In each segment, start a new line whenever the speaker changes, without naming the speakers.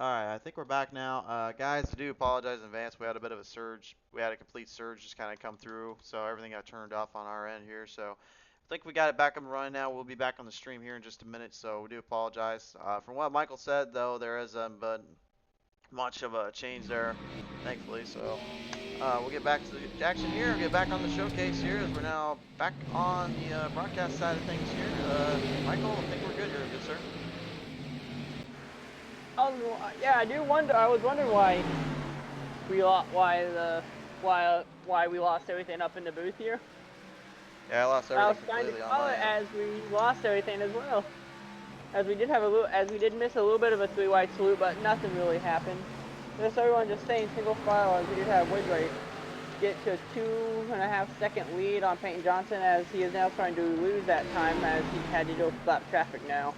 Alright, I think we're back now. Guys, I do apologize in advance. We had a bit of a surge. We had a complete surge just kind of come through, so everything got turned off on our end here. So I think we got it back up and running now. We'll be back on the stream here in just a minute, so we do apologize. From what Michael said, though, there isn't but much of a change there, thankfully. So we'll get back to the action here. We'll get back on the showcase here as we're now back on the broadcast side of things here. Michael, I think we're good here. Good, sir.
Yeah, I do wonder. I was wondering why we lost everything up in the booth here.
Yeah, I lost everything completely on my end.
As we lost everything as well. As we did miss a little bit of a 3-wide salute, but nothing really happened. Just everyone just staying single file as we did have Woodwright get to a 2.5-second lead on Peyton Johnson, as he is now trying to lose that time as he had to go stop traffic now.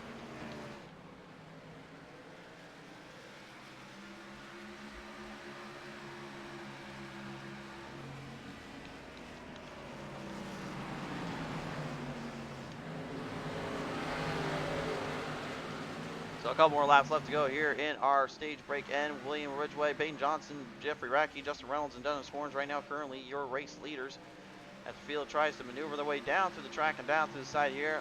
So a couple more laps left to go here in our stage break end. William Ridgway, Peyton Johnson, Jeffrey Rackey, Justin Reynolds, and Dennis Horns right now currently your race leaders. As the field tries to maneuver their way down through the track and down through the side here.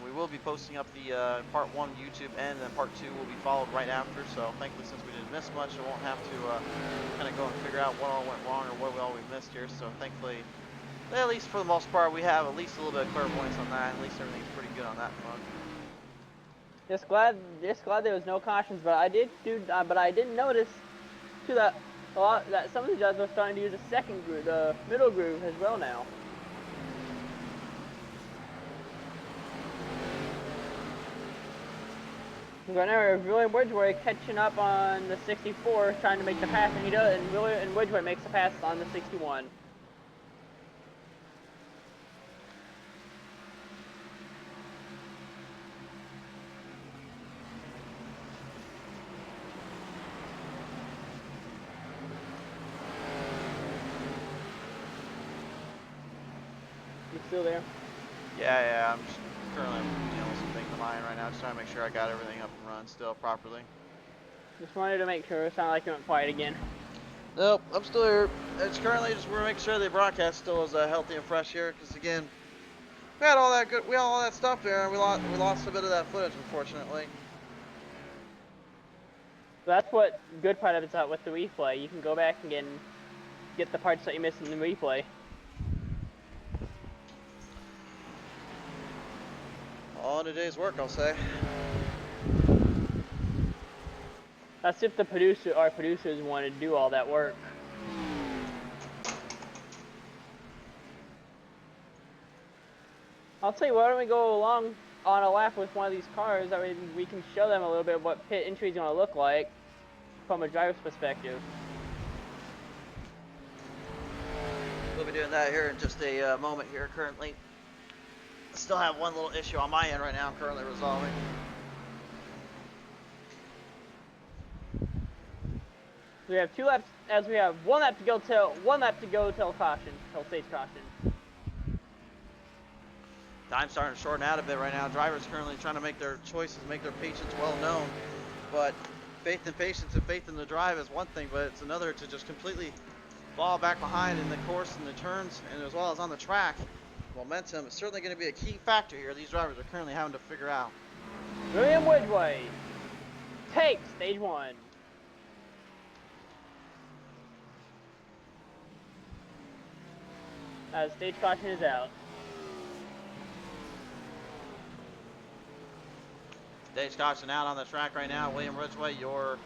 We will be posting up the part 1 YouTube end, and then part 2 will be followed right after. So thankfully, since we didn't miss much, I won't have to kind of go and figure out what all went wrong or what we missed here. So thankfully, at least for the most part, we have at least a little bit of clairvoyance on that. At least everything's pretty good on that front.
Just glad there was no cautions, but I did notice too that some of the judges are starting to use the middle groove as well now. Right now, we're William Ridgway catching up on the 64, trying to make the pass, and he does, and Ridgway makes the pass on the 61. You still there?
Yeah, I'm just currently dealing with some things on my end right now, just trying to make sure I got everything up and running still properly.
Just wanted to make sure. It sounded like you went quiet again.
Nope, I'm still here. It's currently just we're making sure the broadcast still is healthy and fresh here, because again, we had all that stuff here, and we lost a bit of that footage, unfortunately.
That's what good part of it's out with the replay. You can go back and get the parts that you missed in the replay.
All in a day's work, I'll say.
That's if our producers wanted to do all that work. I'll tell you, why don't we go along on a lap with one of these cars, that way we can show them a little bit what pit entry is going to look like from a driver's perspective.
We'll be doing that here in just a moment here currently. I still have one little issue on my end right now I'm currently resolving.
We have 2 laps, as we have 1 lap to go till caution, till stage caution.
Time's starting to shorten out a bit right now. Drivers currently trying to make their choices, make their patience well known. But faith and patience and faith in the drive is one thing, but it's another to just completely fall back behind in the course and the turns, and as well as on the track. Momentum is certainly going to be a key factor here. These drivers are currently having to figure out.
William Ridgway takes stage 1. As stage caution is out.
Stage caution out on the track right now. William Ridgway, your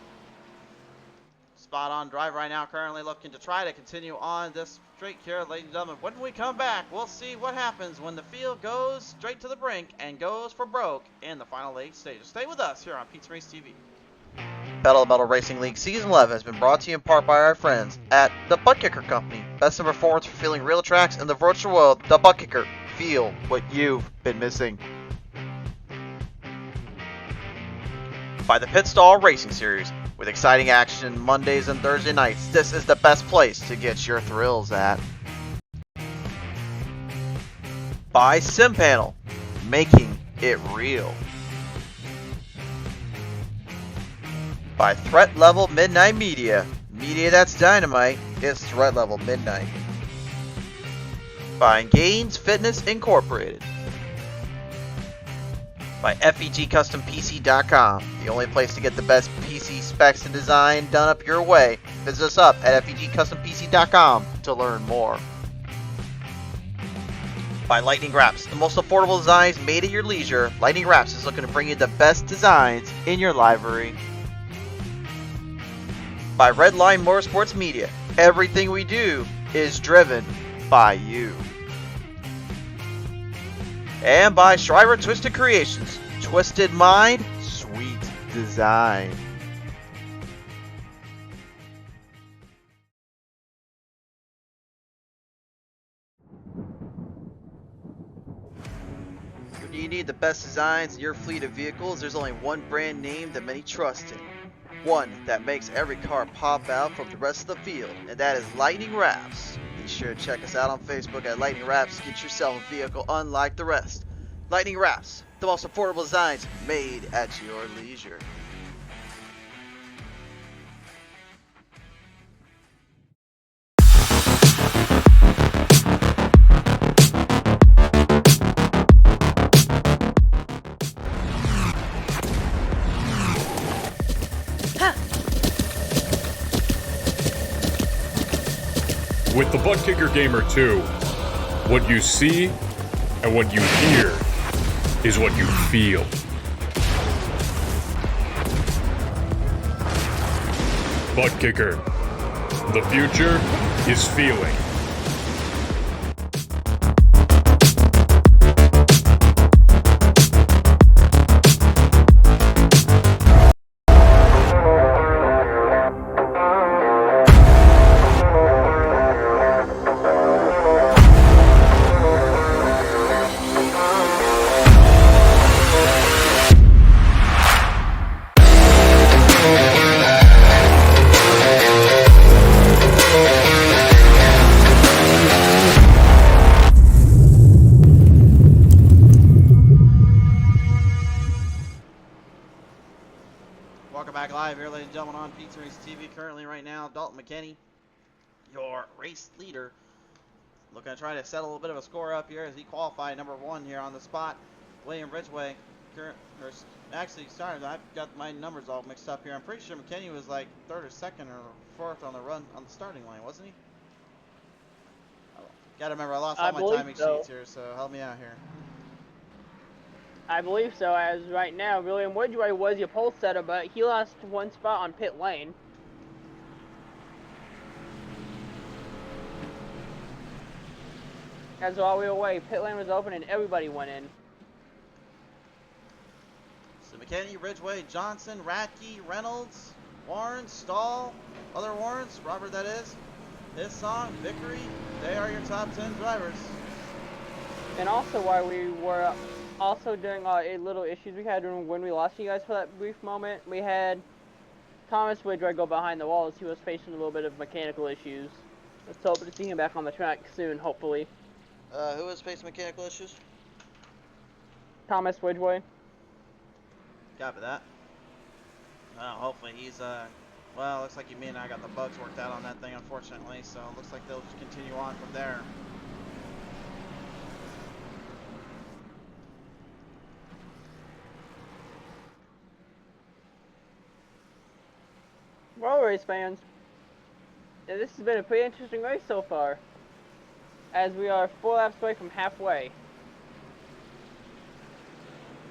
spot on drive right now, currently looking to try to continue on this streak here, ladies and gentlemen. When we come back, we'll see what happens when the field goes straight to the brink and goes for broke in the final 8 stages. Stay with us here on Pete's Race TV. Battle of Metal Racing League Season 11 has been brought to you in part by our friends at the ButtKicker Company. Best in performance for feeling real tracks in the virtual world. The ButtKicker. Feel what you've been missing. By the Pit Stall Racing Series. With exciting action Mondays and Thursday nights, this is the best place to get your thrills at. By SimPanel, making it real. By Threat Level Midnight Media. Media that's dynamite is Threat Level Midnight. By Gainz Fitness Inc. By FEGCustomPC.com, the only place to get the best PC specs and design done up your way. Visit us up at FEGCustomPC.com to learn more. By Lightning Wrapz, the most affordable designs made at your leisure. Lightning Wrapz is looking to bring you the best designs in your livery. By Redline Motorsports Media, everything we do is driven by you. And by Shriver Twisted Creations, Twisted Mind, Sweet Design. When you need the best designs in your fleet of vehicles, there's only one brand name that many trust in. One that makes every car pop out from the rest of the field, and that is Lightning Wrapz. Be sure to check us out on Facebook at Lightning Wrapz to get yourself a vehicle unlike the rest. Lightning Wrapz, the most affordable designs made at your leisure.
With the ButtKicker Gamer 2, what you see and what you hear is what you feel. ButtKicker, the future is feeling.
Welcome back live here, ladies and gentlemen, on Pizza Race TV. Currently, right now, Dalton McKinney, your race leader, looking to try to set a little bit of a score up here as he qualified number one here on the spot. William Ridgway, actually, sorry, I've got my numbers all mixed up here. I'm pretty sure McKinney was like third or second or fourth on the run on the starting line, wasn't he? Gotta remember, I lost all my timing sheets here, so help me out here.
I believe so, as right now, William Ridgway was your pole setter, but he lost one spot on pit lane. As while we were away, pit lane was open and everybody went in.
So McKinney, Ridgway, Johnson, Radke, Reynolds, Warren, Stahl, other Warrens, Robert that is, his song, Vickery, they are your top 10 drivers.
And also while we were also during a little issues we had when we lost you guys for that brief moment, we had Thomas Ridgway go behind the wall as he was facing a little bit of mechanical issues. Let's hope to see him back on the track soon, hopefully.
Who was facing mechanical issues?
Thomas Ridgway.
Copy that. Well, hopefully he's, well, looks like he and I got the bugs worked out on that thing, unfortunately, so it looks like they'll just continue on from there.
Well, race fans, this has been a pretty interesting race so far, as we are 4 laps away from halfway.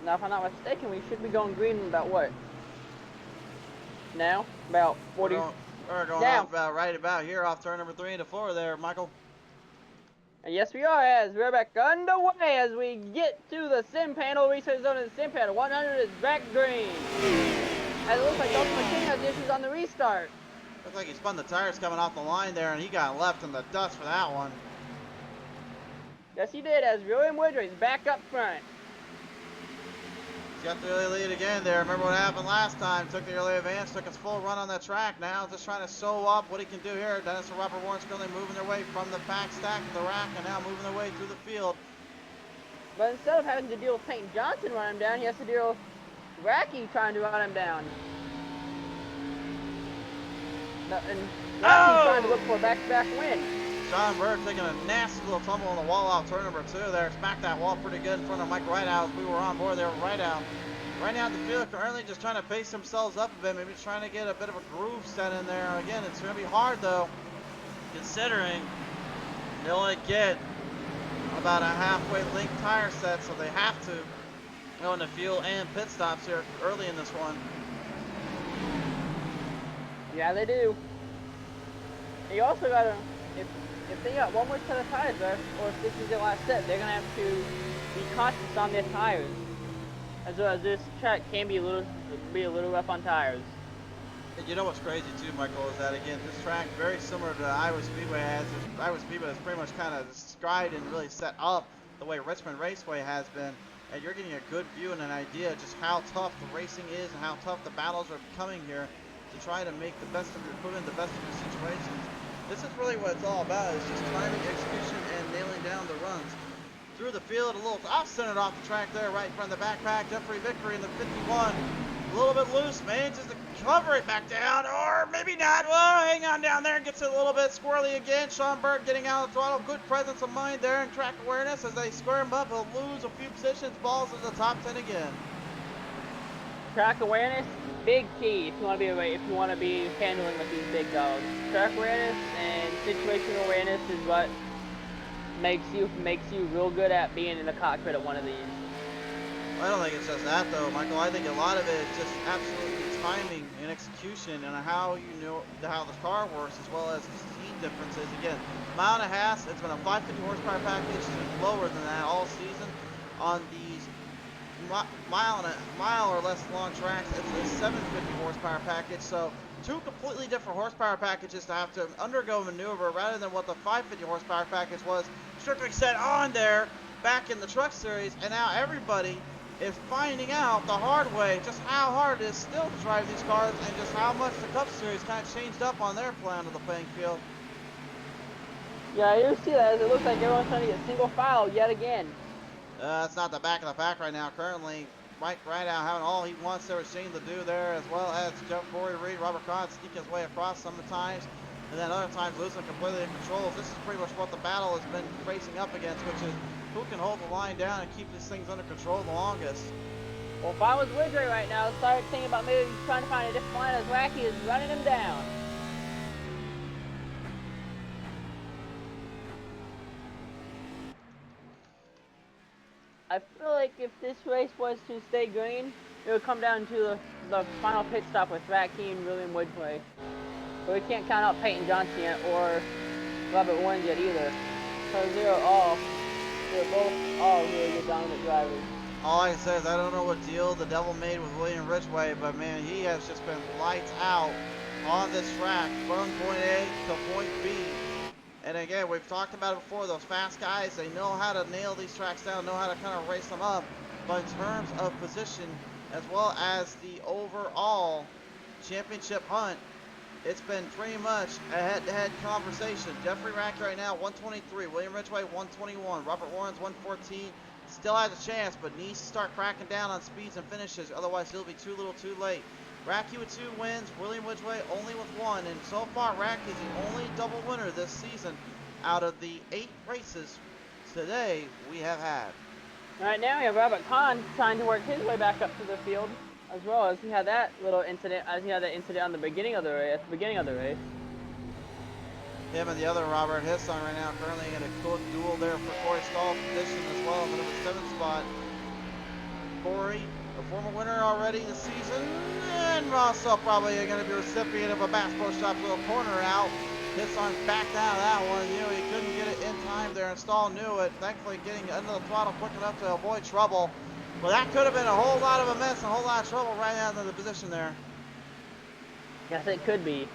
Now, if I'm not mistaken, we should be going green in about what? Now? About 40?
We're going off about right about here off turn number 3 into 4 there, Michael.
And yes, we are, as we're back underway as we get to the sim panel, research zone of the sim panel. 100 is back green. As it looks like Dalton McKinney has issues on the restart.
Looks like he spun the tires coming off the line there, and he got left in the dust for that one.
Yes, he did, as William Ridgway's back up front.
He's got the early lead again there. Remember what happened last time. Took the early advance, took his full run on that track. Now just trying to sew up what he can do here. Dennis and Robert Warren's currently moving their way from the pack stack to the rack, and now moving their way through the field.
But instead of having to deal with Peyton Johnson running him down, he has to deal with Radke trying to run him down. And Racky's trying to look for a back-to-back win.
Sean Bird taking a nasty little tumble on the wall off turn number 2 there. Smacked that wall pretty good in front of Mike Rideout. We were on board there with Rideout. Right now the field currently just trying to pace themselves up a bit, maybe trying to get a bit of a groove set in there. Again, it's going to be hard though, considering they only get about a halfway length tire set, so they have to go into fuel and pit stops here early in this one.
Yeah, they do. And you also gotta, if they got one more set of tires left, or if this is their last set, they're gonna have to be cautious on their tires. As well as this track can be a little rough on tires.
And you know what's crazy too, Michael, is that again, this track very similar to Iowa Speedway has. Iowa Speedway is pretty much kind of described and really set up the way Richmond Raceway has been, and you're getting a good view and an idea just how tough the racing is and how tough the battles are becoming here to try to make the best of your equipment, the best of your situations. This is really what it's all about, is just timing, execution, and nailing down the runs. Through the field, a little off-centered off the track there, right in front of the backpack. Jeffrey Vickery in the 51. A little bit loose, manages to cover it back down, or maybe not. Well, hang on down there and gets it a little bit squirrely again. Sean Bird getting out of the throttle. Good presence of mind there and track awareness as they square him up. He'll lose a few positions, falls into the top 10 again.
Track awareness, big key if you want to be handling with these big dogs. Track awareness and situational awareness is what makes you real good at being in the cockpit at one of these.
I don't think it's just that though, Michael. I think a lot of it is just absolutely timing and execution and how you know how the car works, as well as the speed differences. Again, mile and a half, it's been a 550 horsepower package, it's lower than that all season. On these mile or less long tracks, it's a 750 horsepower package. So two completely different horsepower packages to have to undergo maneuver, rather than what the 550 horsepower package was strictly set on there back in the truck series. And now everybody is finding out the hard way just how hard it is still to drive these cars, and just how much the Cup Series kind of changed up on their plan of the playing field.
Yeah, you see that, as it looks like everyone's trying to get single file yet again.
It's not the back of the pack right now. Currently, Mike Rideout having all he wants there with Shane to do there, as well as Jeff Corey Reed, Robert Kahn sneak his way across sometimes, and then other times losing completely in controls. This is pretty much what the battle has been facing up against, which is who can hold the line down and keep these things under control the longest.
Well, if I was Woodray right now, I'd start thinking about maybe trying to find a different line, as Wacky is running him down. I feel like if this race was to stay green, it would come down to the final pit stop with Wacky and William Woodray. But we can't count out Peyton Johnson yet, or Robert Warren yet either, because they're both all really good dominant drivers.
All I can say is I don't know what deal the devil made with William Ridgway, but man, he has just been lights out on this track from point A to point B. And again, we've talked about it before, those fast guys, they know how to nail these tracks down, know how to kind of race them up. But in terms of position, as well as the overall championship hunt, it's been pretty much a head-to-head conversation. Jeffrey Rack right now, 123. William Ridgway, 121. Robert Warren's 114. Still has a chance, but needs to start cracking down on speeds and finishes. Otherwise, he'll be too little too late. Racky with 2 wins. William Ridgway only with 1. And so far, Racky is the only double winner this season out of the 8 races today we have had.
Right now, we have Robert Kahn trying to work his way back up to the field, as well as he had that little incident, on the beginning of the race.
Him and the other Robert, his son right now, currently in a good duel there for Corey Stahl's position as well in the number 7 spot. Corey, a former winner already this season, and also probably going to be a recipient of a Bass Pro Shops little corner out. His son backed out of that one. You know, he couldn't get it in time there, and Stahl knew it. Thankfully, getting under the throttle quick enough to avoid trouble. Well, that could have been a whole lot of a mess, a whole lot of trouble right out of the position there.
Yes, it could be.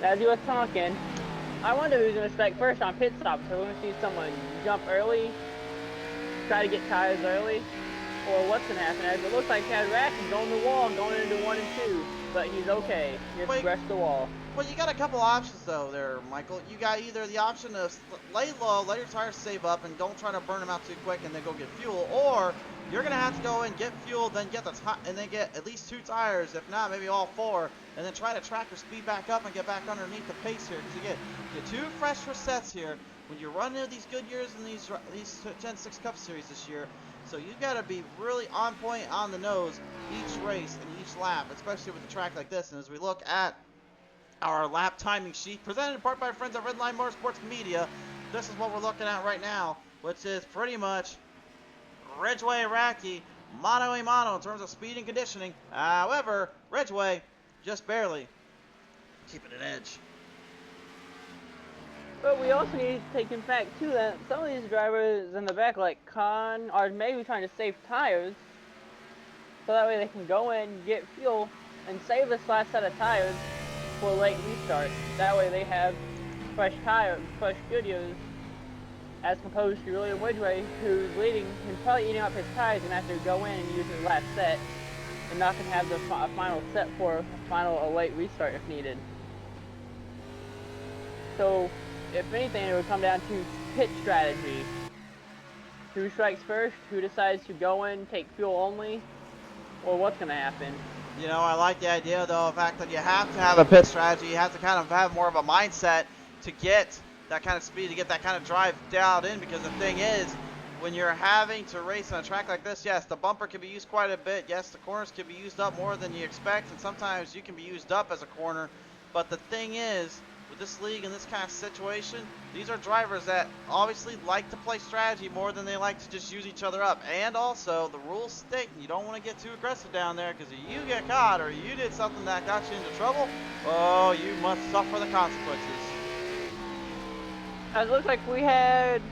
As you were talking, I wonder who's going to strike first on pit stops. Are we going to see someone jump early, try to get tires early, or what's going to happen? As it looks like Chad Rack is going to the wall, going into 1 and 2, but he's okay. He just brushed the wall.
Well, you got a couple options though there, Michael. You got either the option of lay low, let your tires save up, and don't try to burn them out too quick and then go get fuel, or you're gonna have to go in, get fuel, then get and then get at least 2 tires, if not maybe all 4, and then try to track your speed back up and get back underneath the pace here. Because you get 2 fresh resets here when you're running into these good years in these Gen 6 Cup Series this year. So you've got to be really on point, on the nose each race and each lap, especially with a track like this. And as we look at our lap timing sheet, presented in part by our friends at Redline Motorsports Media, this is what we're looking at right now, which is pretty much Ridgeway and Racky mano a mano in terms of speed and conditioning. However, Ridgeway just barely keeping an edge.
But we also need to take in fact too that some of these drivers in the back, like Khan, are maybe trying to save tires, so that way they can go in, get fuel, and save this last set of tires for a late restart. That way they have fresh tires, fresh Goodyears, as opposed to William Ridgeway, who's leading and probably eating up his tires and have to go in and use his last set, and not gonna have the final set for a late restart if needed. So, if anything, it would come down to pit strategy. Who strikes first? Who decides to go in, take fuel only? Or what's going to happen?
You know, I like the idea, though, the fact that you have to have a pit strategy. You have to kind of have more of a mindset to get that kind of speed, to get that kind of drive dialed in. Because the thing is, when you're having to race on a track like this, yes, the bumper can be used quite a bit. Yes, the corners can be used up more than you expect. And sometimes you can be used up as a corner. But the thing is, with this league and this kind of situation, these are drivers that obviously like to play strategy more than they like to just use each other up. And also, the rules state you don't want to get too aggressive down there, because if you get caught or you did something that got you into trouble, oh, you must suffer the consequences.
It looks like we had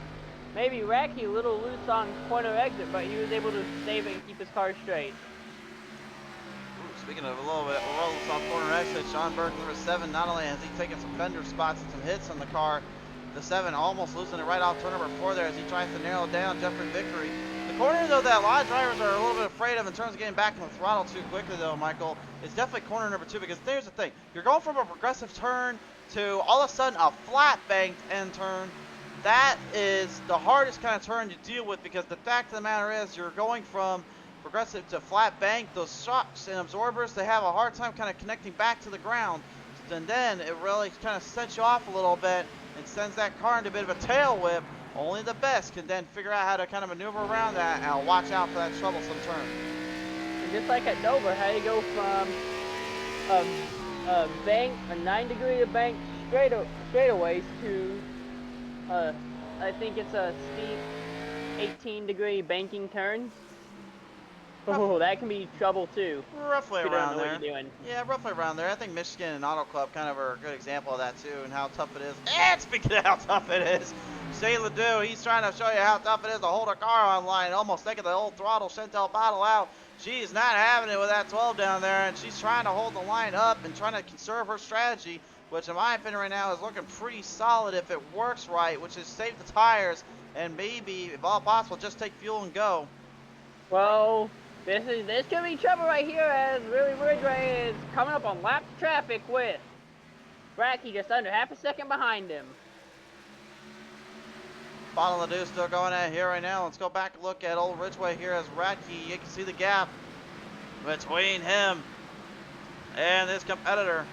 maybe Racky a little loose on corner exit, but he was able to save it and keep his car straight.
Speaking of a little bit, we're off corner exit. Sean Burke, number 7, not only has he taken some fender spots and some hits on the car, the 7 almost losing it right off turn number 4 there as he tries to narrow down Jeffrey Vickery. The corner, though, that a lot of drivers are a little bit afraid of in terms of getting back in the throttle too quickly, though, Michael, is definitely corner number 2, because there's the thing. You're going from a progressive turn to all of a sudden a flat banked end turn. That is the hardest kind of turn to deal with, because the fact of the matter is you're going from progressive to flat bank. Those shocks and absorbers, they have a hard time kind of connecting back to the ground, and then it really kind of sets you off a little bit and sends that car into a bit of a tail whip. Only the best can then figure out how to kind of maneuver around that and watch out for that troublesome turn.
And just like at Dover, how you go from a bank, a 9-degree bank straightaways to I think it's a steep 18-degree banking turns. Oh, that can be trouble too.
Roughly around there.
What you're doing.
Yeah, roughly around there. I think Michigan and Auto Club kind of are a good example of that too, and how tough it is. And speaking of how tough it is, Shane Ledoux, he's trying to show you how tough it is to hold a car online, almost taking the old throttle Chantel bottle out. She's not having it with that 12 down there, and she's trying to hold the line up and trying to conserve her strategy, which in my opinion right now is looking pretty solid if it works right, which is save the tires and maybe, if all possible, just take fuel and go.
Well, this could be trouble right here, as William Ridgeway is coming up on lap traffic with Racky just under half a second behind him.
Bottle Ledoux still going at here right now. Let's go back and look at old Ridgeway here as Racky. You can see the gap between him and this competitor.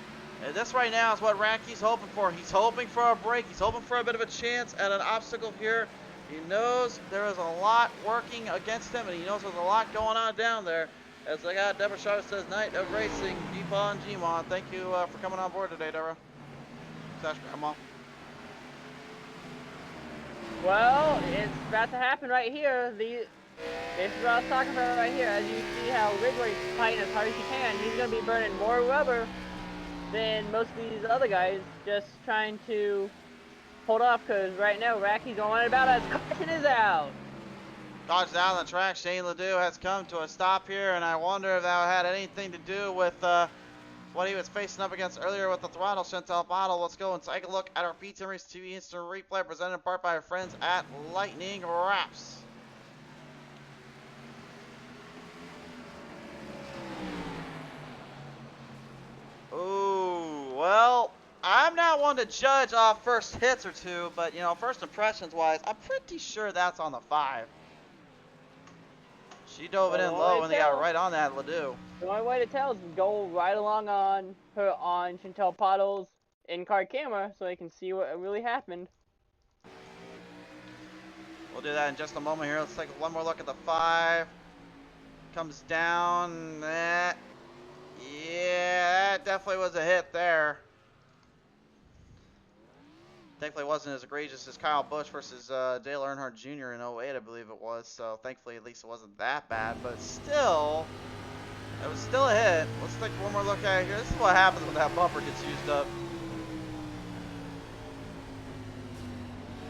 And this right now is what Racky's hoping for. He's hoping for a break. He's hoping for a bit of a chance at an obstacle here. He knows there is a lot working against him, and he knows there's a lot going on down there. As I got Deborah Shriver says, Night of Racing, Deepa and Gmon. Thank you for coming on board today, Deborah. Sash Grandma.
Well, it's about to happen right here. This is what I was talking about right here. As you see how Ridgeway's fighting as hard as he can, he's going to be burning more rubber than most of these other guys, just trying to hold off, because right now Racky's going about as caution is out.
Dodged out on the track. Shane Ledoux has come to a stop here, and I wonder if that had anything to do with what he was facing up against earlier with the throttle Chantel bottle. Let's go and take a look at our P10 Race TV Instant Replay, presented in part by our friends at Lightning Wrapz. Ooh, well, I'm not one to judge off first hits or two, but, you know, first impressions wise, I'm pretty sure that's on the 5. She dove it in low and they got right on that Ledoux.
The only way to tell is go right along on Chantel Pottle's in-car camera so they can see what really happened.
We'll do that in just a moment here. Let's take one more look at the 5. Comes down. Yeah, that definitely was a hit there. Thankfully, it wasn't as egregious as Kyle Busch versus Dale Earnhardt Jr. in 08, I believe it was. So thankfully, at least it wasn't that bad. But still, it was still a hit. Let's take one more look at it here. This is what happens when that bumper gets used up.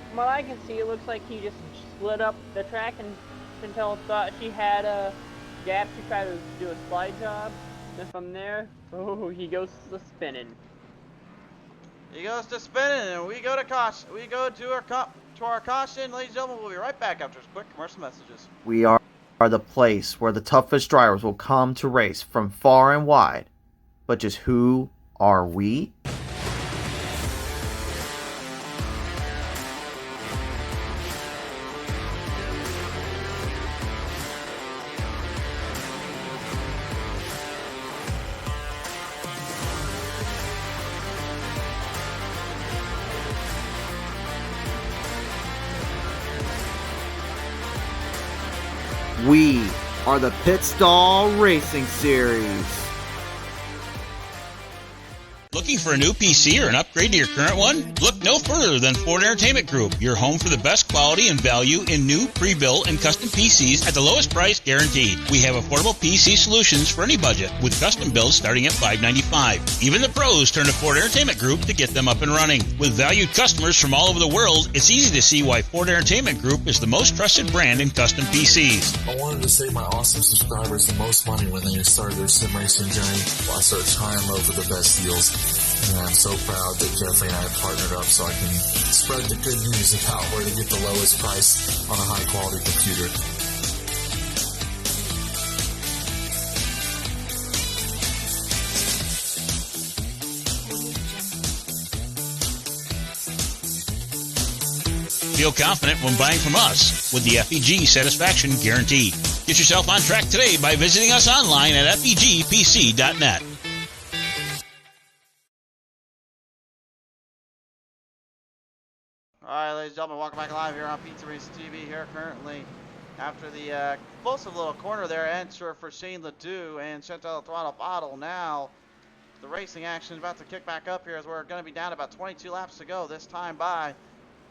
From what I can see, it looks like he just split up the track, and Chantel thought she had a gap to try to do a slide job. And from there, oh, he goes to spinning.
He goes to spinning, and we go to caution. We go to our caution, ladies and gentlemen. We'll be right back after this quick commercial messages.
We are the place where the toughest drivers will come to race from far and wide. But just who are we? We are the Pit Stall Racing Series.
Looking for a new PC or an upgrade to your current one? Look no further than Ford Entertainment Group, your home for the best quality and value in new, pre-built, and custom PCs at the lowest price guaranteed. We have affordable PC solutions for any budget, with custom builds starting at $595. Even the pros turn to Ford Entertainment Group to get them up and running. With valued customers from all over the world, it's easy to see why Ford Entertainment Group is the most trusted brand in custom PCs.
I wanted to save my awesome subscribers the most money when they started their sim racing journey. Well, I started high and low for the best deals. And I'm so proud that Jeffrey and I have partnered up so I can spread the good news about where to get the lowest price on a high quality computer.
Feel confident when buying from us with the FEG Satisfaction Guarantee. Get yourself on track today by visiting us online at fegpc.net.
Alright, ladies and gentlemen, welcome back live here on Pizza Race TV here currently after the explosive little corner there enter for Shane Ledoux and Chantel Throttle Bottle. Now the racing action is about to kick back up here as we're going to be down about 22 laps to go this time by.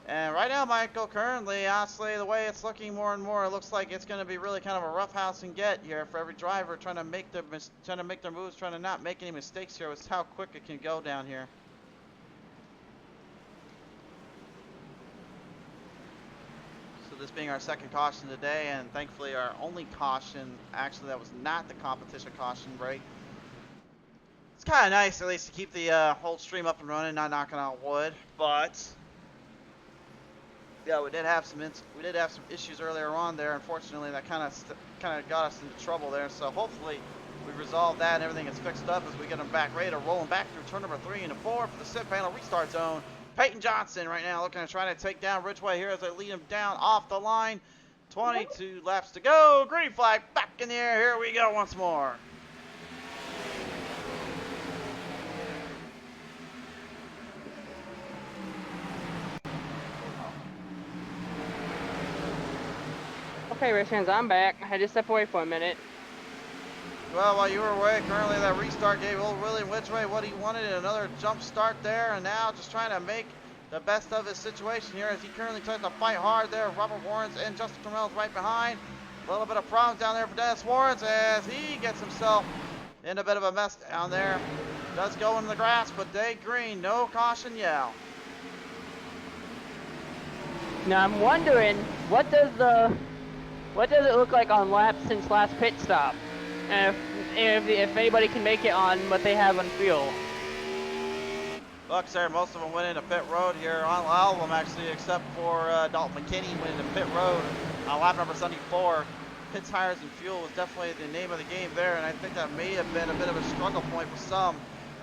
And right now, Michael, currently, honestly, the way it's looking more and more, it looks like it's going to be really kind of a rough house and get here for every driver trying to make their moves, trying to not make any mistakes here with how quick it can go down here. This being our second caution today, and thankfully our only caution, actually that was not the competition caution break. It's kind of nice at least to keep the whole stream up and running, not knocking out wood, but yeah, we did have some issues earlier on there. Unfortunately, that kind of got us into trouble there. So hopefully we resolve that and everything is fixed up as we get them back ready to roll them back through turn number 3 and 4 for the sit panel restart zone. Peyton Johnson right now looking to try to take down Ridgeway here as they lead him down off the line. 22 laps to go. Green flag back in the air. Here we go once more.
Okay, race fans, I'm back. I had to step away for a minute.
Well, while you were away, currently that restart gave old William Ridgeway what he wanted, another jump start there, and now just trying to make the best of his situation here as he currently tries to fight hard there. Robert Warrens and Justin Trammell's right behind. A little bit of problems down there for Dennis Warrens as he gets himself in a bit of a mess down there. Does go in the grass, but Dave Green, no caution yell.
Now I'm wondering, what does it look like on laps since last pit stop? And if anybody can make it on what they have on field.
Look, sir, most of them went into pit road here on all of them actually, except for Dalton McKinney went into pit road on lap number 74. Pit tires and fuel was definitely the name of the game there, and I think that may have been a bit of a struggle point for some,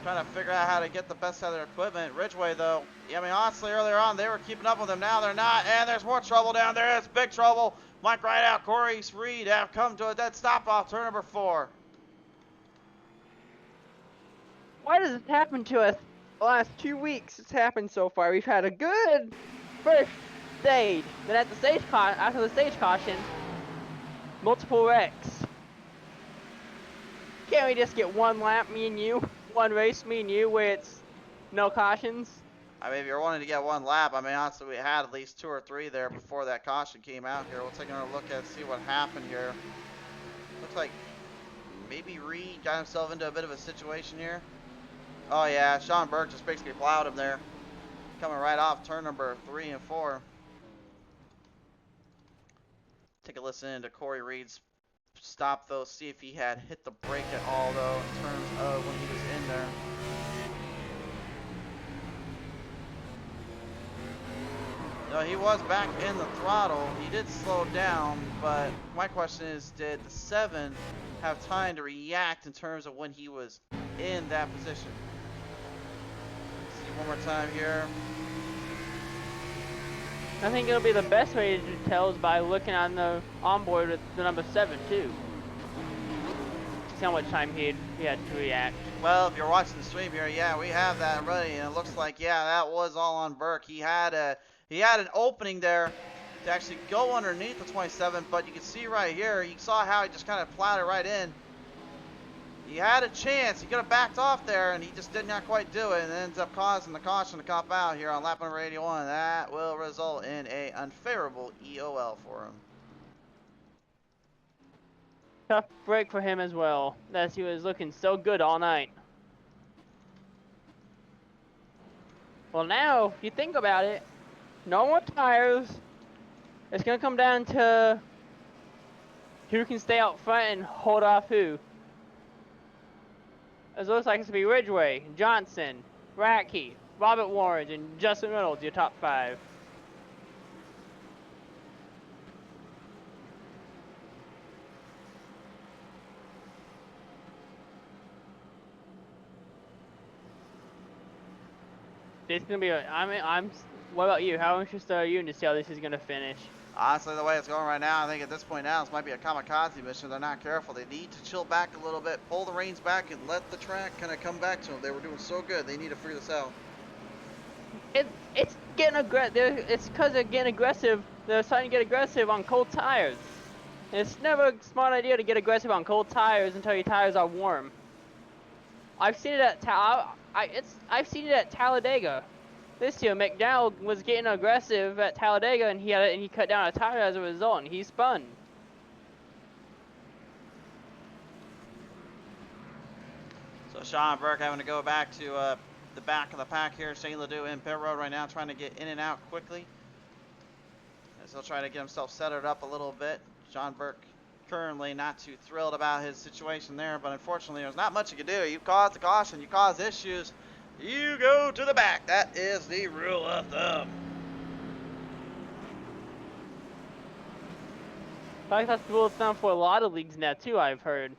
trying to figure out how to get the best out of their equipment. Ridgeway, though, I mean, honestly, earlier on, they were keeping up with them. Now they're not, and there's more trouble down there. It's big trouble Mike right out. Corey Reed have come to a dead stop off turn number 4.
Why does this happen to us the last 2 weeks? It's happened so far. We've had a good first stage. Then at the after the stage caution, multiple wrecks. Can't we just get one lap, me and you? One race, me and you, where it's no cautions?
I mean, if you're wanting to get one lap, I mean, honestly, we had at least 2 or 3 there before that caution came out here. We'll take another look at see what happened here. Looks like maybe Reed got himself into a bit of a situation here. Oh yeah, Sean Burke just basically plowed him there. Coming right off turn number 3 and 4. Take a listen to Corey Reed's stop though, see if he had hit the brake at all though in terms of when he was in there. No, he was back in the throttle. He did slow down, but my question is, did the 7 have time to react in terms of when he was in that position? See one more time here.
I think it'll be the best way to tell is by looking on the onboard with the number 7 too. See how much time he had to react.
Well, if you're watching the stream here, yeah, we have that ready, and it looks like, yeah, that was all on Burke. He had an opening there to actually go underneath the 27, but you can see right here, you saw how he just kind of plowed it right in. He had a chance. He could have backed off there, and he just did not quite do it, and ends up causing the caution to cop out here on lap number 81. That will result in an unfavorable EOL for him.
Tough break for him as well, as he was looking so good all night. Well, now, if you think about it, no more tires. It's going to come down to who can stay out front and hold off who. It looks like it's going to be Ridgway, Johnson, Ratke, Robert Warren, and Justin Reynolds, your top 5. It's going to be what about you? How interested are you to see how this is going to finish?
Honestly, the way it's going right now, I think at this point now, this might be a kamikaze mission. They're not careful. They need to chill back a little bit, pull the reins back, and let the track kind of come back to them. They were doing so good. They need to figure this out.
It's getting aggressive. It's because they're getting aggressive. They're starting to get aggressive on cold tires. And it's never a smart idea to get aggressive on cold tires until your tires are warm. I've seen it at I've seen it at Talladega. This year, McDowell was getting aggressive at Talladega, and he cut down a tire as a result, and he spun.
So Sean Burke having to go back to the back of the pack here. Shane Ledoux in pit road right now, trying to get in and out quickly. As he'll try to get himself centered up a little bit. Sean Burke currently not too thrilled about his situation there, but unfortunately there's not much you can do. You caused the caution, you caused issues. You go to the back. That is the rule of thumb.
In fact, that's the rule of thumb for a lot of leagues now, too, I've heard.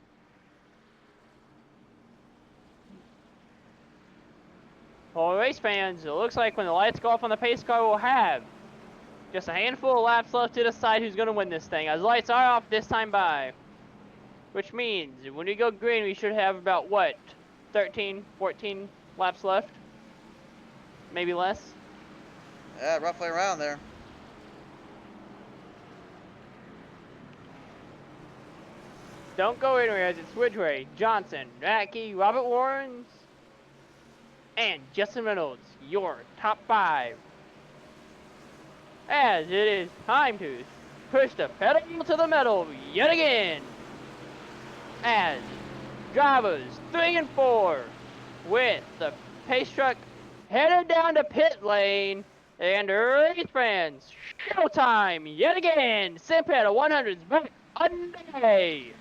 Well, race fans, it looks like when the lights go off on the pace car, we'll have just a handful of laps left to decide who's going to win this thing, as lights are off this time by. Which means, when we go green, we should have about, what, 13, 14 laps left? Maybe less?
Yeah, roughly around there.
Don't go anywhere, as it's Ridgway, Johnson, Ratke, Robert Warren, and Justin Reynolds, your top 5. As it is time to push the pedal to the metal yet again. As drivers 3 and 4 with the pace truck headed down to pit lane, and race fans, showtime yet again. Sim pedal 100's back underway.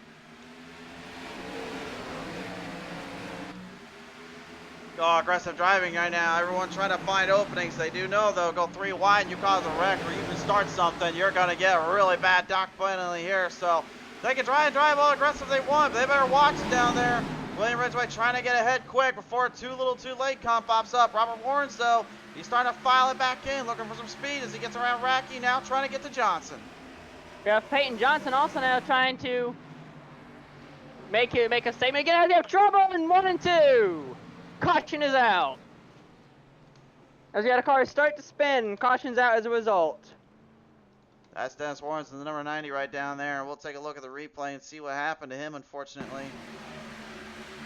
Oh, aggressive driving right now. Everyone's trying to find openings. They do know, though, go 3 wide and you cause a wreck or you can start something, you're going to get a really bad dock penalty here. So they can try and drive all aggressive they want, but they better watch it down there. William Ridgway trying to get ahead quick before too late comp pops up. Robert Warren, though, he's starting to file it back in, looking for some speed as he gets around Ratke, now trying to get to Johnson.
We have Peyton Johnson also now trying to make a statement again. They have trouble in 1 and 2. Caution is out. As we had a car start to spin, caution's out as a result.
That's Dennis Warrenson, the number 90 right down there. We'll take a look at the replay and see what happened to him, unfortunately.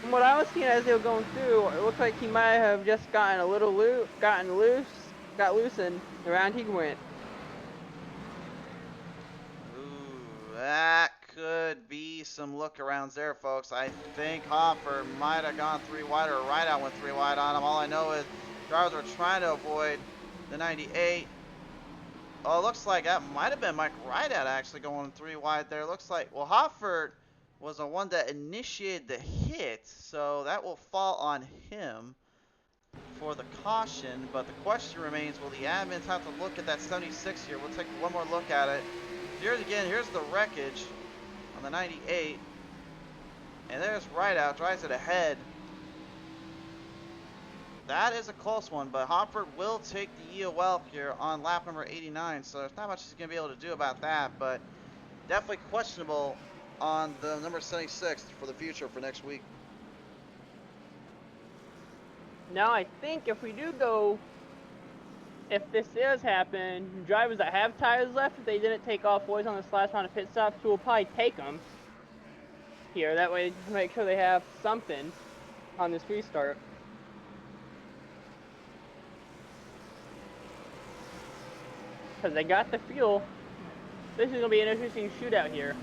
From what I was seeing as they were going through, it looked like he might have just gotten a little got loosened around he went.
Ooh, that could be some look-arounds there, folks. I think Hoffer might have gone 3 wide, or Rideout went 3 wide on him. All I know is drivers were trying to avoid the 98. Oh, it looks like that might have been Mike Rideout actually going 3 wide there. Looks like, well, Hoffert was the one that initiated the hit, so that will fall on him for the caution. But the question remains, will the admins have to look at that 76 here? We'll take one more look at it. Here's again, here's the wreckage on the 98. And there's Rideout, drives it ahead. That is a close one, but Hopper will take the EOL here on lap number 89, so there's not much he's going to be able to do about that, but definitely questionable on the number 76 for the future for next week.
Now I think if we do go, if this does happen, drivers that have tires left, if they didn't take off boys on this last round of pit stops, we'll probably take them here. That way, make sure they have something on this restart. Because they got the fuel. This is going to be an interesting shootout here.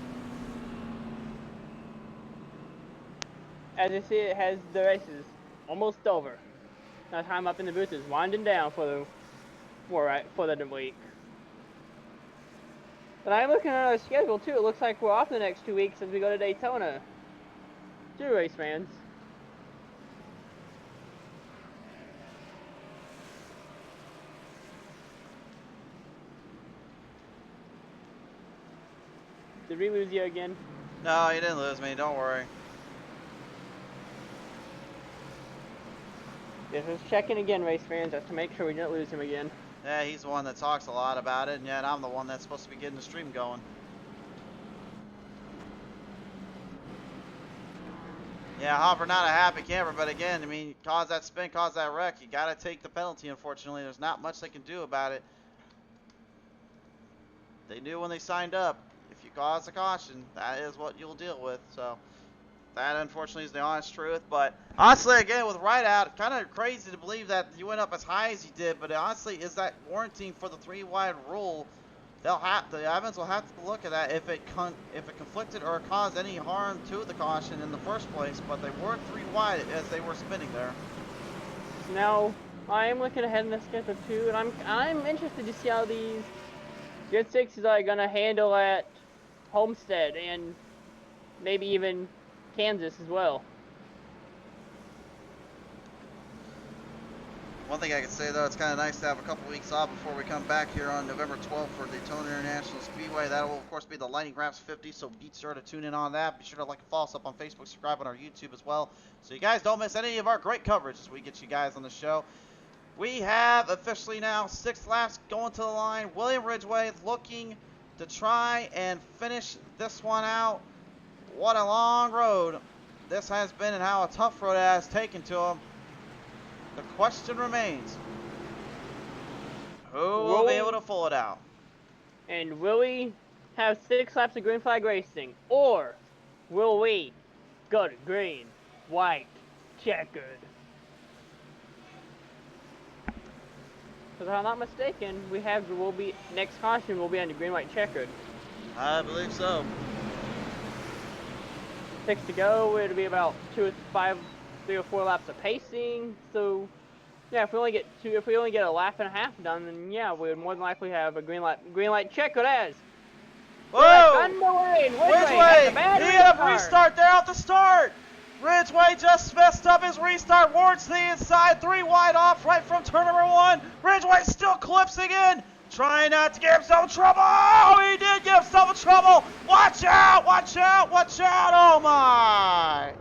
As you see, it has the races almost over. Now time up in the booth is winding down for the week. But I'm looking at our schedule too. It looks like we're off the next 2 weeks as we go to Daytona. 2 race fans. Did we lose you again?
No, you didn't lose me. Don't worry.
Yes, let's check in again, race fans, just to make sure we didn't lose him again.
Yeah, he's the one that talks a lot about it, and yet I'm the one that's supposed to be getting the stream going. Yeah, Hopper, not a happy camper, but again, I mean, cause that spin, cause that wreck. You got to take the penalty, unfortunately. There's not much they can do about it. They knew when they signed up, if you cause a caution, that is what you'll deal with. So that, unfortunately, is the honest truth. But honestly, again, with Rideout, kind of crazy to believe that you went up as high as you did. But honestly, is that warranting for the 3 wide rule? The admins will have to look at that if it conflicted or caused any harm to the caution in the first place. But they were 3 wide as they were spinning there.
Now I am looking ahead in the schedule too, and I'm interested to see how these Gen 6s are gonna handle at Homestead and maybe even Kansas as well.
One thing I can say though, it's kind of nice to have a couple weeks off before we come back here on November 12th for Daytona International Speedway. That will of course be the Lightning Wrapz 50, so be sure to tune in on that. Be sure to like and follow us up on Facebook, subscribe on our YouTube as well, so you guys don't miss any of our great coverage as we get you guys on the show. We have officially now 6 laps going to the line. William Ridgway looking to try and finish this one out. What a long road this has been and how a tough road it has taken to him. The question remains, who will be able to pull it out?
And will we have 6 laps of green flag racing, or will we go to green, white, checkered? Because if I'm not mistaken, next caution will be on the green, white, checkered.
I believe so.
6 to go. It'll be about 3 or 4 laps of pacing. So, yeah, if we only get a lap and a half done, then yeah, we would more than likely have a green light checkered as.
Whoa!
Underway,
Ridgway! He had a restart there at the start. Ridgway just messed up his restart. Wards to the inside, 3 wide off right from turn number 1. Ridgway still clipsing in, trying not to get himself trouble. Oh, he did get himself in trouble. Watch out, watch out, watch out. Oh my.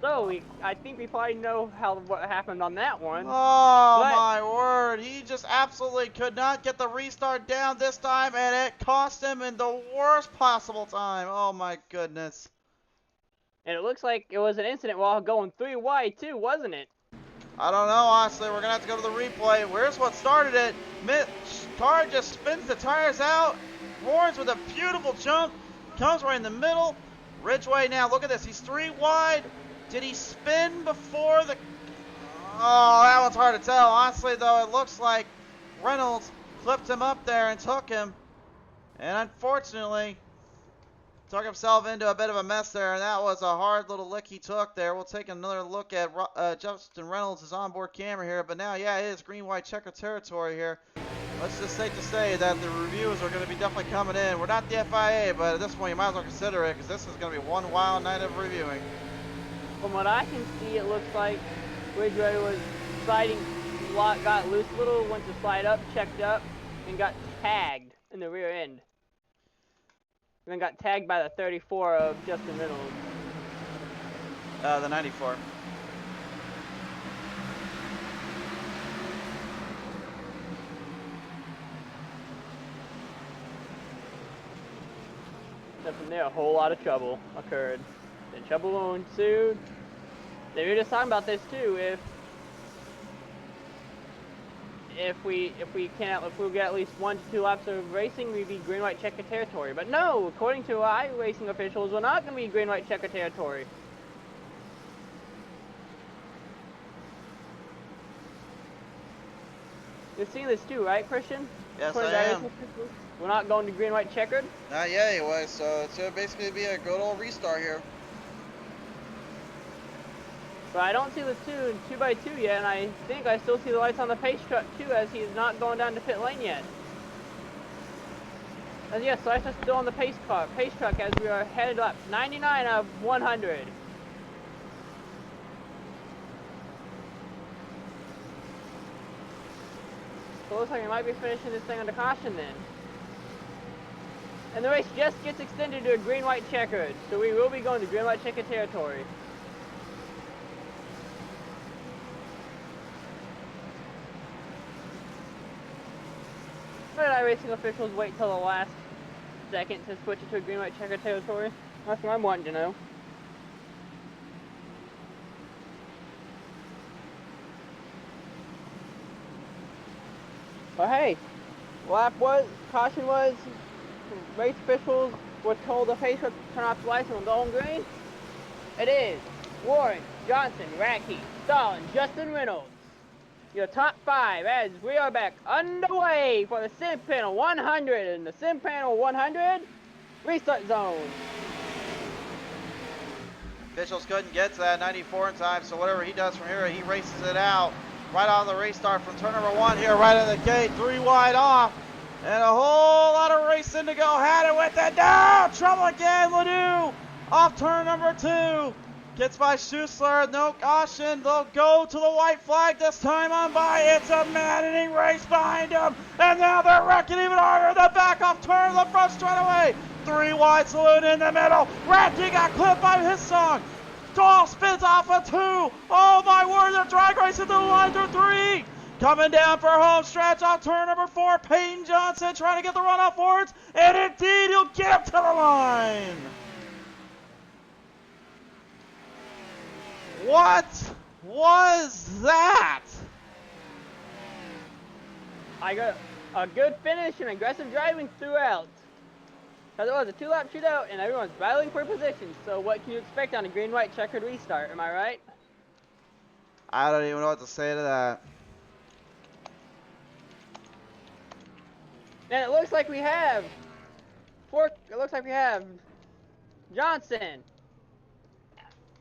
So I think we probably know what happened on that one.
Oh
But-
my word, he just absolutely could not get the restart down this time, and it cost him in the worst possible time. Oh my goodness.
And it looks like it was an incident while going 3 wide too, wasn't it?
I don't know, honestly. We're going to have to go to the replay. Where's what started it? Car just spins the tires out. Warns with a beautiful jump. Comes right in the middle. Ridgeway now, look at this. He's 3 wide. Did he spin before the... Oh, that one's hard to tell. Honestly, though, it looks like Reynolds flipped him up there and took him. And unfortunately, took himself into a bit of a mess there, and that was a hard little lick he took there. We'll take another look at Justin Reynolds' onboard camera here, but now, yeah, it is green-white checker territory here. Let's just safe to say that the reviews are going to be definitely coming in. We're not the FIA, but at this point, you might as well consider it, because this is going to be one wild night of reviewing.
From what I can see, it looks like Ridgeway was sliding, got loose a little, went to slide up, checked up, and got tagged in the rear end. And then got tagged by the 34 of Justin Reynolds.
The 94.
And from there, a whole lot of trouble occurred. Then trouble ensued. They were just talking about this too. If we get at least 1 to 2 laps of racing, we'd be green-white checker territory. But no, according to iRacing officials, we're not going to be green-white checker territory. You've seen this too, right, Christian?
Yes,
According
I
to
am.
iRacing officials, we're not going to green-white checkered.
Not yet, anyway, so it's going to basically be a good old restart here.
But I don't see the 2x2 yet, and I think I still see the lights on the pace truck too, as he's not going down to pit lane yet. And yes, lights are still on the pace truck as we are headed up 99 of 100. So it looks like we might be finishing this thing under caution then. And the race just gets extended to a green-white checkered, so we will be going to green-white checkered territory. Why did iRacing officials wait till the last second to switch it to a green-white checker territory? That's what I'm wanting to know. But hey, caution was, race officials were told the pace would turn off the lights and go on green. It is Warren, Johnson, Radke, Stahl, and Justin Reynolds. Your top 5 as we are back underway for the Sim Panel 100 and the Sim Panel 100 Restart Zone.
Officials couldn't get to that 94 in time, so whatever he does from here, he races it out. Right on the restart from turn number 1 here, right at the gate, 3 wide off. And a whole lot of racing to go. Had it with it. No! Trouble again, Ledoux. Off turn number 2. Gets by Schussler, no caution. They'll go to the white flag this time on by. It's a maddening race behind them. And now they're wrecking even harder. The back off turn, the front straightaway. 3 wide saloon in the middle. Radke got clipped by his song. Dahl spins off a 2. Oh my word, they're drag racing to the line through 3. Coming down for home stretch off turn number 4. Peyton Johnson trying to get the run off forwards. And indeed, he'll get him to the line. What was that?
I got a good finish and aggressive driving throughout. Because it was a 2-lap shootout and everyone's battling for position. So what can you expect on a green-white checkered restart? Am I right?
I don't even know what to say to that.
And it looks like we have Johnson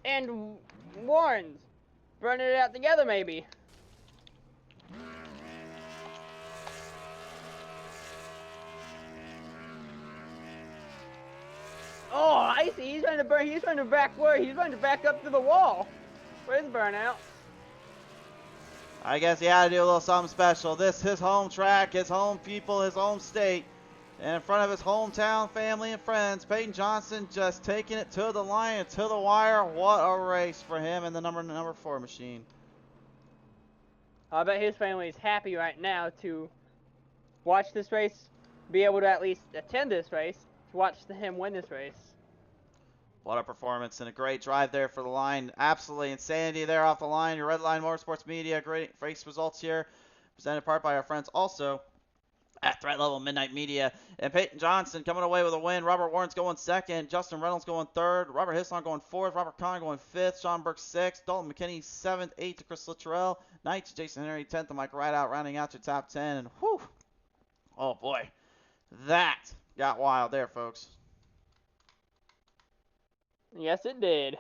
and Warren's running it out together, maybe. Oh, I see. He's trying to burn. He's trying to back where? He's trying to back up to the wall. Where's burnout?
I guess he had to do a little something special. This his home track, his home people, his home state. And in front of his hometown family and friends, Peyton Johnson just taking it to the line and to the wire. What a race for him and the number 4 machine.
I bet his family is happy right now to watch this race, be able to at least attend this race, to watch him win this race.
What a performance and a great drive there for the line. Absolutely insanity there off the line. Your Red Line Motorsports Media, great race results here. Presented in part by our friends also at Threat Level Midnight Media. And Peyton Johnson coming away with a win. Robert Warren's going second. Justin Reynolds going third. Robert Hislon going fourth. Robert Kahn going fifth. Sean Burke sixth. Dalton McKinney seventh. Eighth to Chris Littrell. Ninth to Jason Henry. 10th to Mike Rideout, rounding out your top 10. And whew, oh boy, that got wild there, folks.
Yes, it did.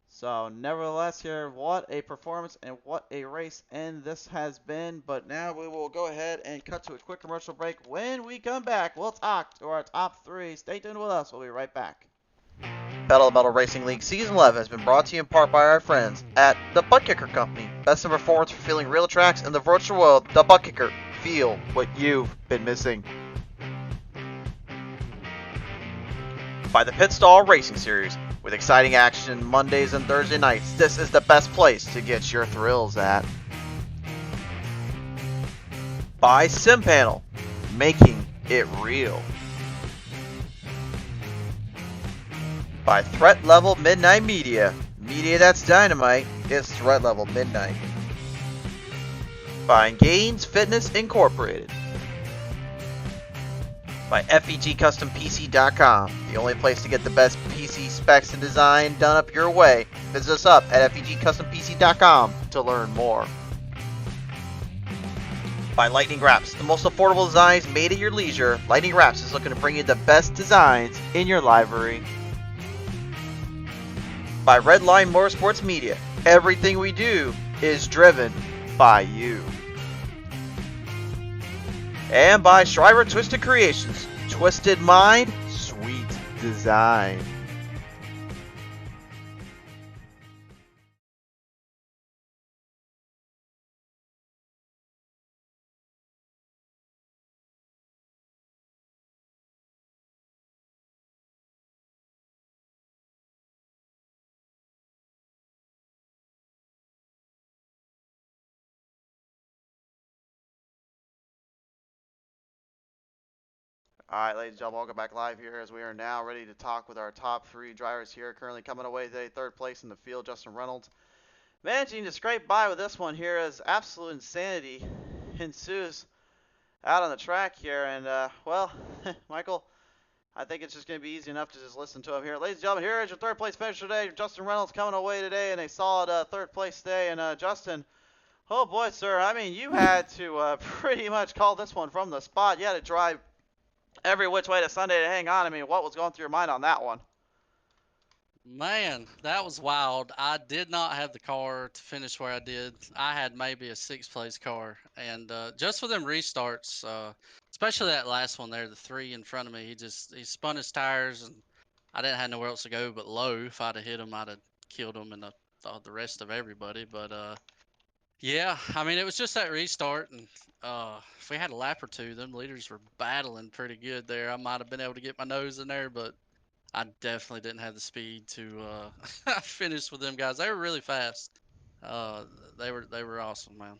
So, nevertheless here, what a performance and what a race end this has been. But now we will go ahead and cut to a quick commercial break. When we come back, we'll talk to our top 3. Stay tuned with us. We'll be right back.
Battle of Metal Racing League Season 11 has been brought to you in part by our friends at the ButtKicker Company. Best in performance for feeling real tracks in the virtual world. The ButtKicker. Feel what you've been missing. By the Pit Stall Racing Series. With exciting action Mondays and Thursday nights, this is the best place to get your thrills at. By SimPanel, making it real. By Threat Level Midnight Media, media that's dynamite, it's Threat Level Midnight. By Gainz Fitness Inc. By FEGCustomPC.com, the only place to get the best PC specs and design done up your way. Visit us up at FEGCustomPC.com to learn more. By Lightning Wrapz, the most affordable designs made at your leisure. Lightning Wrapz is looking to bring you the best designs in your livery. By Red Line Motorsports Media, everything we do is driven by you. And by Shriver Twisted Creations, Twisted Mind, Sweet Design. Alright, ladies and gentlemen, welcome back live here as we are now ready to talk with our top 3 drivers here. Currently coming away today, 3rd place in the field, Justin Reynolds. Managing to scrape by with this one here as absolute insanity ensues out on the track here. And, well, Michael, I think it's just going to be easy enough to just listen to him here. Ladies and gentlemen, here is your 3rd place finisher today. Justin Reynolds coming away today in a solid 3rd place today. And, Justin, oh boy, sir, I mean, you had to pretty much call this one from the spot. You had to drive every which way to Sunday to hang on. I mean, what was going through your mind on that one?
Man, that was wild. I did not have the car to finish where I did. I had maybe a 6th place car. And just for them restarts, especially that last one there, the 3 in front of me, he spun his tires and I didn't have nowhere else to go but low. If I'd have hit him, I'd have killed him and the rest of everybody. But yeah, I mean, it was just that restart. And if we had a lap or two, them leaders were battling pretty good there. I might have been able to get my nose in there, but I definitely didn't have the speed to finish with them guys. They were really fast. They were awesome, man.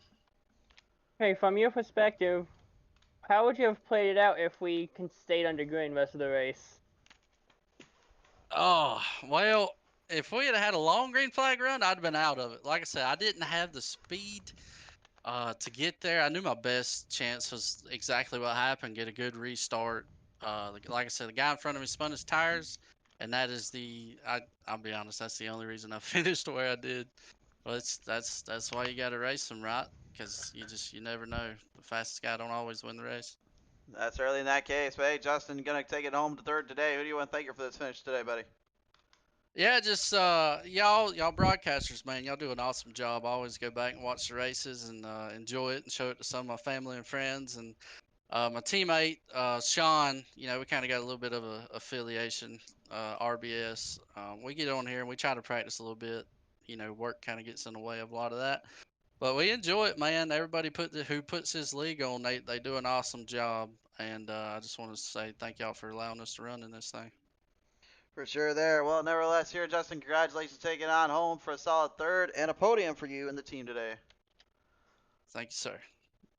Hey, from your perspective, how would you have played it out if we stayed under green the rest of the race?
Oh, well, if we had a long green flag run, I'd have been out of it. Like I said, I didn't have the speed to get there. I knew my best chance was exactly what happened, get a good restart. Like I said, the guy in front of me spun his tires, and that is I'll be honest, that's the only reason I finished where I did. Well, that's why you got to race them, right? Because you never know. The fastest guy don't always win the race.
That's early in that case. But hey, Justin, gonna take it home to 3rd today. Who do you want to thank you for this finish today, buddy?
Yeah, just y'all broadcasters, man, y'all do an awesome job. I always go back and watch the races and enjoy it and show it to some of my family and friends. And my teammate Sean, we kind of got a little bit of a affiliation, RBS. We get on here and we try to practice a little bit. Work kind of gets in the way of a lot of that. But we enjoy it, man. Everybody who puts his league on, they do an awesome job. And I just want to say thank y'all for allowing us to run in this thing.
For sure there. Well, nevertheless, here, Justin, congratulations taking on home for a solid third and a podium for you and the team today.
Thank you, sir.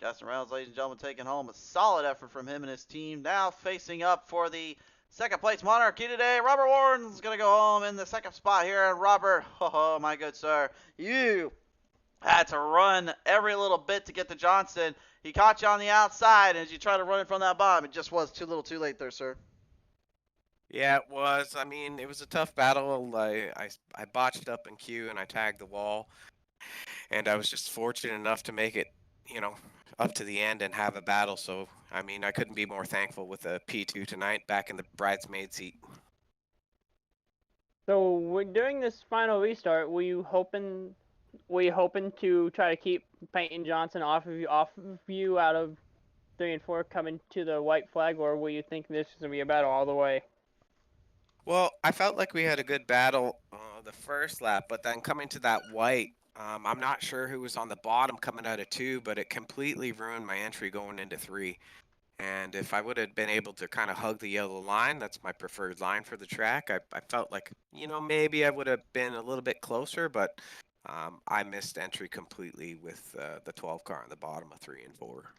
Justin Reynolds, ladies and gentlemen, taking home a solid effort from him and his team. Now facing up for the second place monarchy today, Robert Warren's going to go home in the second spot here. And Robert, oh my good sir, you had to run every little bit to get to Johnson. He caught you on the outside, and as you tried to run it from that bottom, it just was too little too late there, sir.
Yeah, it was. I mean, it was a tough battle. I botched up in queue and I tagged the wall. And I was just fortunate enough to make it, up to the end and have a battle. So, I mean, I couldn't be more thankful with a P2 tonight back in the bridesmaid seat.
So during this final restart, were you hoping to try to keep Peyton Johnson off of you out of 3 and 4 coming to the white flag, or were you thinking this was gonna be a battle all the way?
Well, I felt like we had a good battle the first lap, but then coming to that white, I'm not sure who was on the bottom coming out of 2, but it completely ruined my entry going into 3. And if I would have been able to kind of hug the yellow line, that's my preferred line for the track, I felt like, maybe I would have been a little bit closer, but I missed entry completely with the 12 car on the bottom of 3 and 4.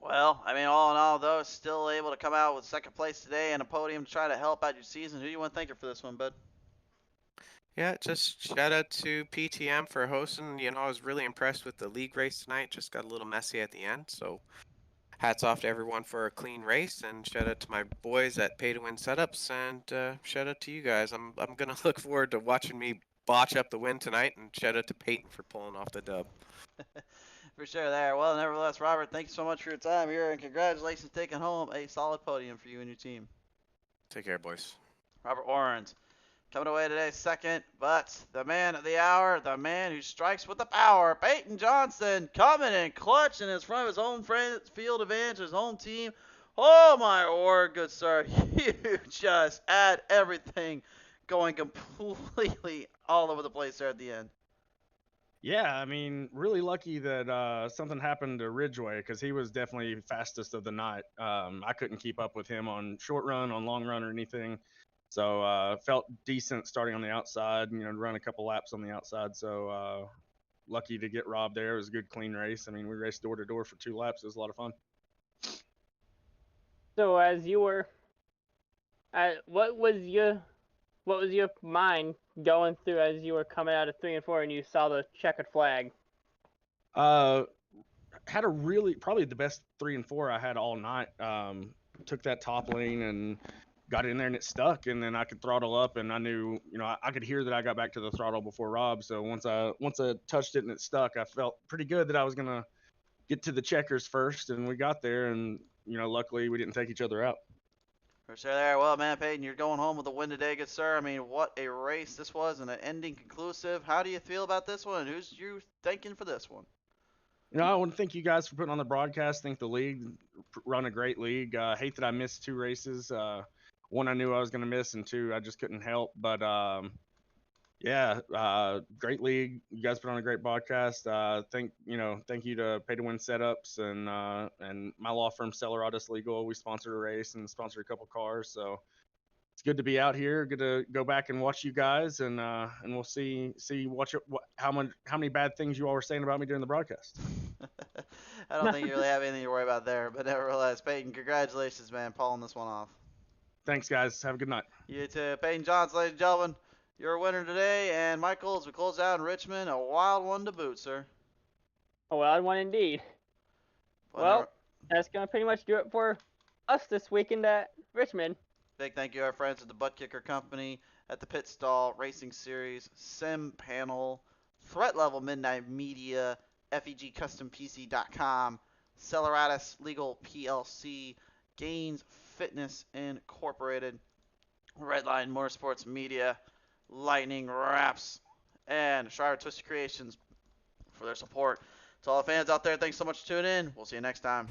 Well, I mean, all in all, though, still able to come out with second place today and a podium to try to help out your season. Who do you want to thank for this one, bud?
Yeah, just shout out to PTM for hosting. I was really impressed with the league race tonight. Just got a little messy at the end. So hats off to everyone for a clean race. And shout out to my boys at Pay to Win Setups. And shout out to you guys. I'm going to look forward to watching me botch up the win tonight. And shout out to Peyton for pulling off the dub.
For sure there. Well, nevertheless, Robert, thank you so much for your time here. And congratulations taking home a solid podium for you and your team.
Take care, boys.
Robert Warrens coming away today second, but the man of the hour, the man who strikes with the power, Peyton Johnson, coming in clutch in his front of his own field advantage, his home team. Oh my word, good sir, you just had everything going completely all over the place there at the end.
Yeah, I mean, really lucky that something happened to Ridgeway, because he was definitely fastest of the night. I couldn't keep up with him on short run, on long run, or anything. So felt decent starting on the outside, run a couple laps on the outside. So lucky to get Rob there. It was a good, clean race. I mean, we raced door to door for 2 laps. It was a lot of fun.
So as you were, what was your mind going through as you were coming out of 3 and 4 and you saw the checkered flag?
Had probably the best 3 and 4 I had all night. Took that top lane and got in there and it stuck, and then I could throttle up, and I knew, I could hear that I got back to the throttle before Rob. So once I touched it and it stuck, I felt pretty good that I was gonna get to the checkers first, and we got there, and luckily we didn't take each other out.
For sure there. Well, man, Peyton, you're going home with a win today, good sir. I mean, what a race this was, and an ending conclusive. How do you feel about this one? Who's you thanking for this one?
I want to thank you guys for putting on the broadcast. Thank the league, run a great league. Hate that I missed 2 races. 1 I knew I was going to miss, and 2 I just couldn't help. But great league. You guys put on a great broadcast. Thank you to Pay to Win Setups and my law firm Celeratus Legal. We sponsored a race and sponsored a couple cars. So it's good to be out here. Good to go back and watch you guys, and we'll see how many bad things you all were saying about me during the broadcast.
I don't think you really have anything to worry about there, but nevertheless, Peyton, congratulations, man, pulling this one off.
Thanks, guys. Have a good night.
You too. Peyton Johnson, ladies and gentlemen, you're a winner today. And Michael, as we close out in Richmond, a wild one to boot, sir.
A wild one indeed. Well, that's going to pretty much do it for us this weekend at Richmond.
Big thank you to our friends at the ButtKicker Company, at the Pit Stall Racing Series, Sim Panel, Threat Level Midnight Media, FEGCustomPC.com, Celeratus Legal PLC, Gainz Fitness Incorporated, Redline Motorsports Media, Lightning Wrapz, and Shriver Twisted Creations for their support. To all the fans out there, thanks so much for tuning in. We'll see you next time.